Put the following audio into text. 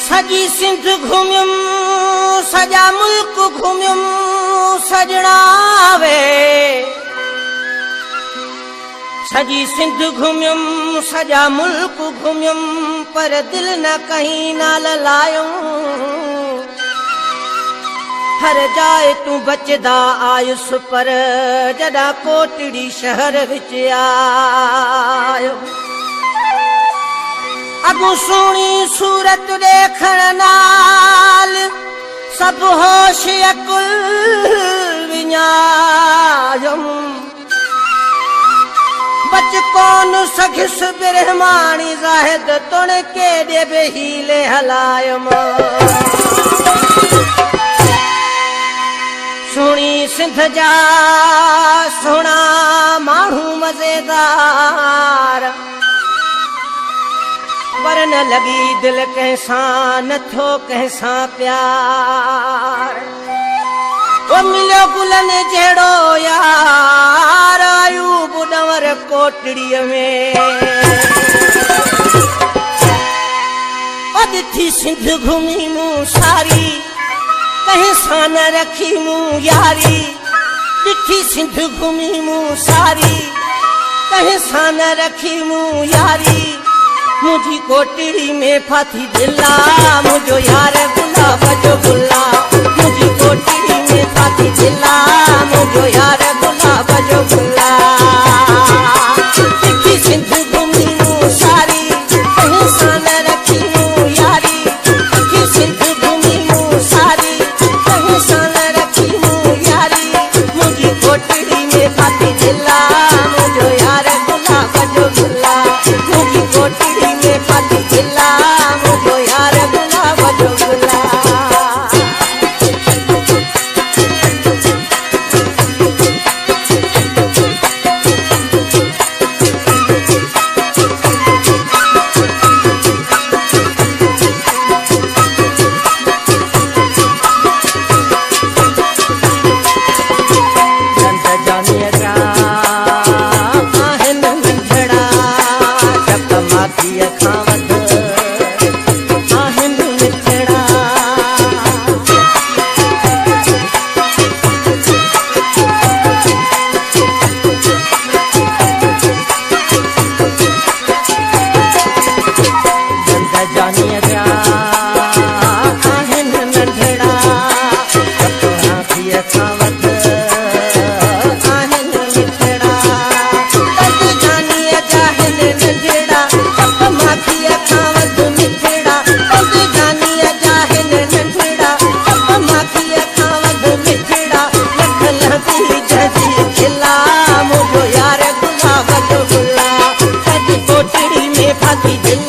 सजी सिंध घूमियुम सजा मुल्क घूमियुम सजना वे सजी सिंध घूमियुम सजा मुल्क घूमियुम पर दिल न कहीं नाल लायूं हर जाए तू बचदा आयुस पर जदा कोटड़ी शहर विच आयो अगू सोनी सूरत देखण नाल सब होश अकुल विञायुम बच कोन सखिस बिरहमानी ज़ाहिद तुण केॾे बि हीले हलायुम सुणी सिंध जा सुहिणा माण्हू मज़ेदार पर न लगी दिल कंहिंसां नथो कंहिंसां प्यार वो मिलियो गुलनि जहिड़ो यार आयूब ॾंवर कोटड़ीअ में ॾिठी सिंध घुमी मूं सारी कंहिंसां न रखी मूं यारी ॾिठी सिंध घुमी मूं सारी कंहिंसां न रखी मूं यारी मुझी कोटड़ी में फाथी दिला मुझो यार गुलाब जो गुला मुझी कोटड़ी में फाथी दिला मुझो यार गुलाब जो गुला दिखी सिंध घुमी मूं सारी कंहिंसां न रखी मूं यारी दिखी सिंध घुमी मूं सारी कंहिंसां न रखी मूं यारी मुझी कोटड़ी में फाथी दिला मुझो यार गुलाब जो गुला मुझी कोटड़ी में फाथी दिला मुझो यार गुलाब जो गुला फाथी दिल